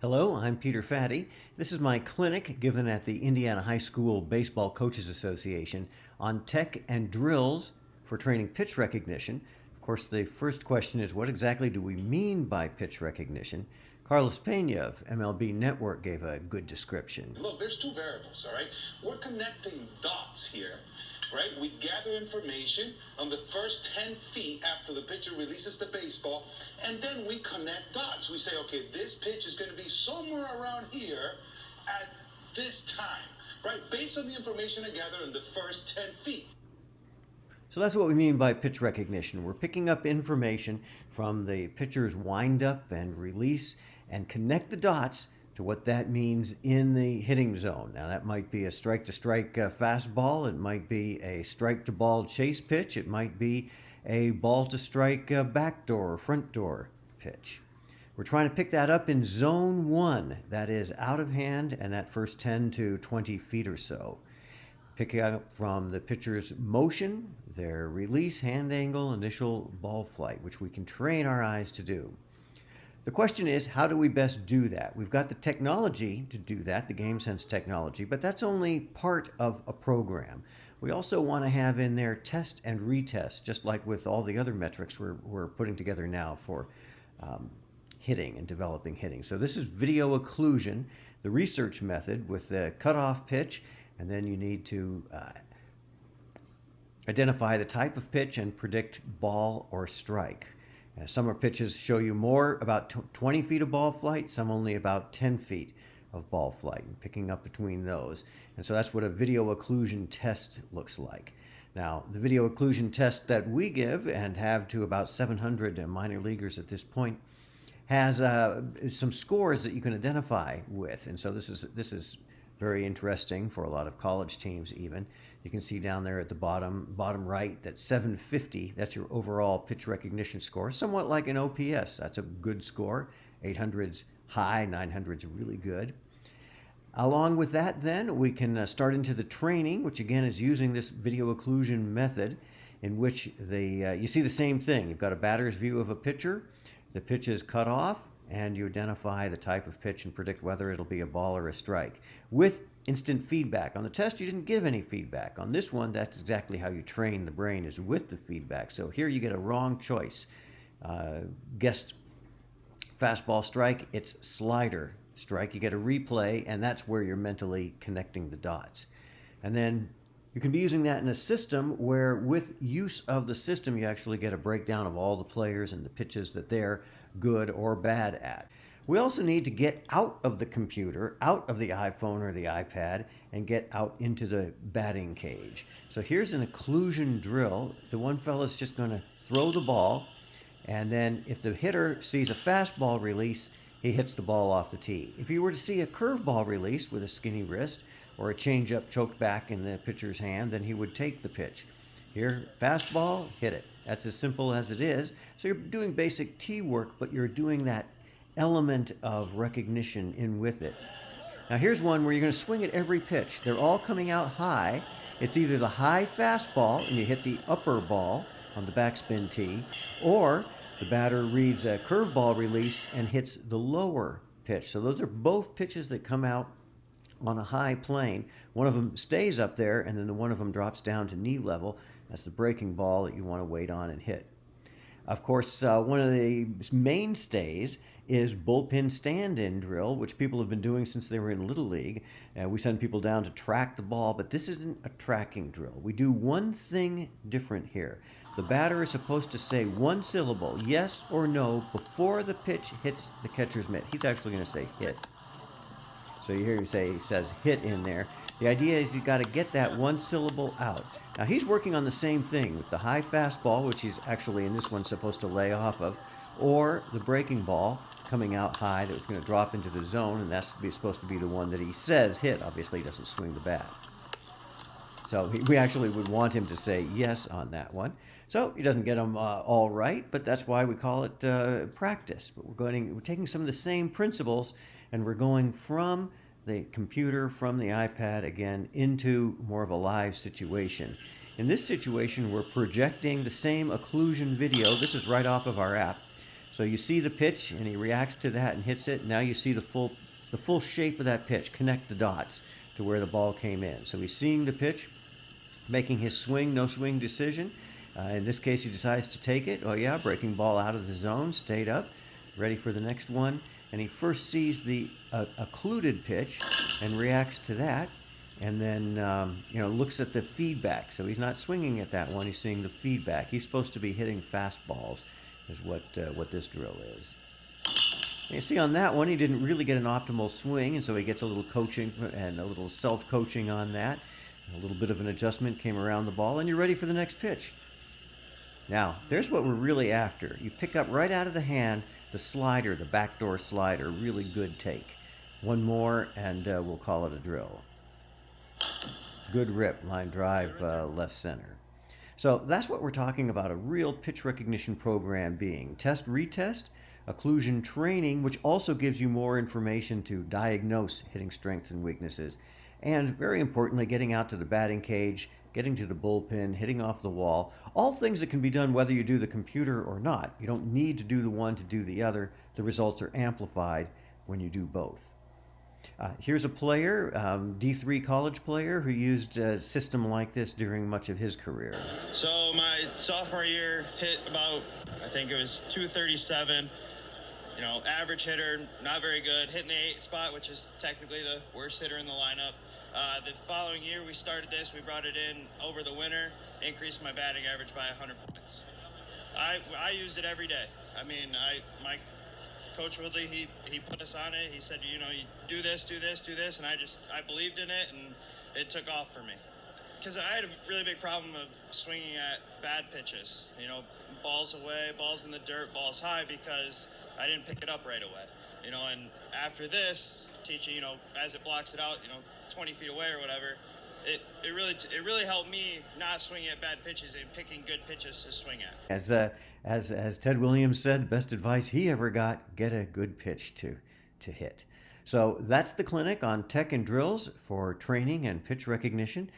Hello, I'm Peter Fatty. This is my clinic given at the Indiana High School Baseball Coaches Association on tech and drills for training pitch recognition. Of course, the first question is, what exactly do we mean by pitch recognition? Carlos Pena of MLB Network gave a good description. Look, there's two variables, all right? We're connecting dots here, right? We gather information on the first 10 feet after the pitcher releases the baseball, and then we connect dots. We say, okay, this pitch is going to be somewhere around here at this time, right? Based on the information I gather in the first 10 feet. So that's what we mean by pitch recognition. We're picking up information from the pitcher's windup and release and connect the dots to what that means in the hitting zone. Now that might be a strike-to-strike fastball, it might be a strike-to-ball chase pitch, it might be a ball-to-strike backdoor or front door pitch. We're trying to pick that up in zone 1, that is out of hand and that first 10 to 20 feet or so. Picking up from the pitcher's motion, their release, hand angle, initial ball flight, which we can train our eyes to do. The question is, how do we best do that? We've got the technology to do that, the GameSense technology, but that's only part of a program. We also want to have in there test and retest, just like with all the other metrics we're putting together now for hitting and developing hitting. So this is video occlusion, the research method with the cutoff pitch, and then you need to identify the type of pitch and predict ball or strike. Some of pitches show you more about 20 feet of ball flight, some only about 10 feet of ball flight, and picking up between those. And so that's what a video occlusion test looks like. Now, the video occlusion test that we give and have to about 700 minor leaguers at this point has some scores that you can identify with. And so this is very interesting for a lot of college teams even. You can see down there at the bottom right that 750, that's your overall pitch recognition score, somewhat like an OPS. That's a good score. 800's high, 900's really good. Along with that then, we can start into the training, which again is using this video occlusion method in which you see the same thing. You've got a batter's view of a pitcher. The pitch is cut off, and you identify the type of pitch and predict whether it'll be a ball or a strike with instant feedback. On the test, you didn't give any feedback. On this one, that's exactly how you train the brain, is with the feedback. So here you get a wrong choice. Guessed fastball strike, it's slider strike. You get a replay, and that's where you're mentally connecting the dots. And then you can be using that in a system where with use of the system, you actually get a breakdown of all the players and the pitches that they're good or bad at. We also need to get out of the computer, out of the iPhone or the iPad, and get out into the batting cage. So here's an occlusion drill. The one fella's just going to throw the ball, and then if the hitter sees a fastball release, he hits the ball off the tee. If you were to see a curveball release with a skinny wrist or a changeup choked back in the pitcher's hand, then he would take the pitch. Here, fastball, hit it. That's as simple as it is. So you're doing basic tee work, but you're doing that element of recognition in with it. Now here's one where you're going to swing at every pitch. They're all coming out high. It's either the high fastball and you hit the upper ball on the backspin tee, or the batter reads a curveball release and hits the lower pitch. So those are both pitches that come out on a high plane. One of them stays up there, and then the one of them drops down to knee level. That's the breaking ball that you want to wait on and hit. Of course, one of the mainstays is bullpen stand-in drill, which people have been doing since they were in Little League. We send people down to track the ball, but this isn't a tracking drill. We do one thing different here. The batter is supposed to say one syllable, yes or no, before the pitch hits the catcher's mitt. He's actually going to say hit. So you hear him say, he says hit in there. The idea is you've got to get that one syllable out. Now he's working on the same thing with the high fastball, which he's actually in this one supposed to lay off of, or the breaking ball coming out high that was going to drop into the zone, and that's supposed to be the one that he says hit. Obviously he doesn't swing the bat. So we actually would want him to say yes on that one. So he doesn't get them all right, but that's why we call it practice. But we're taking some of the same principles, and we're going from the computer, from the iPad, again, into more of a live situation. In this situation, we're projecting the same occlusion video. This is right off of our app. So you see the pitch, and he reacts to that and hits it. Now you see the full shape of that pitch. Connect the dots to where the ball came in. So he's seeing the pitch, making his swing, no swing decision. In this case, he decides to take it. Oh yeah, breaking ball out of the zone, stayed up, ready for the next one. And he first sees the occluded pitch and reacts to that, and then looks at the feedback. So he's not swinging at that one; he's seeing the feedback. He's supposed to be hitting fastballs, is what this drill is. And you see on that one, he didn't really get an optimal swing, and so he gets a little coaching and a little self-coaching on that. A little bit of an adjustment came around the ball, and you're ready for the next pitch. Now, there's what we're really after. You pick up right out of the hand the slider, the backdoor slider, really good take. One more, and we'll call it a drill. Good rip, line drive, left center. So that's what we're talking about, a real pitch recognition program being. Test, retest, occlusion training, which also gives you more information to diagnose hitting strengths and weaknesses. And very importantly, getting out to the batting cage, getting to the bullpen, hitting off the wall, all things that can be done whether you do the computer or not. You don't need to do the one to do the other. The results are amplified when you do both. Here's a player, D3 college player, who used a system like this during much of his career. So my sophomore year hit about, I think it was 237. Average hitter, not very good. Hitting the 8 spot, which is technically the worst hitter in the lineup. The following year we started this, we brought it in over the winter, increased my batting average by 100 points. I used it every day. My Coach Woodley, he put us on it. He said, you do this, and I believed in it, and it took off for me. Because I had a really big problem of swinging at bad pitches. Balls away, balls in the dirt, balls high, because I didn't pick it up right away. And after this, teaching, as it blocks it out, 20 feet away or whatever, it really helped me not swing at bad pitches and picking good pitches to swing at. As Ted Williams said, best advice he ever got: get a good pitch to hit. So that's the clinic on tech and drills for training and pitch recognition.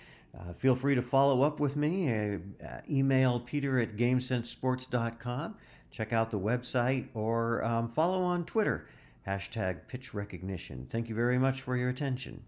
Feel free to follow up with me. Email peter@gamesensesports.com. Check out the website, or follow on Twitter, #PitchRecognition. Thank you very much for your attention.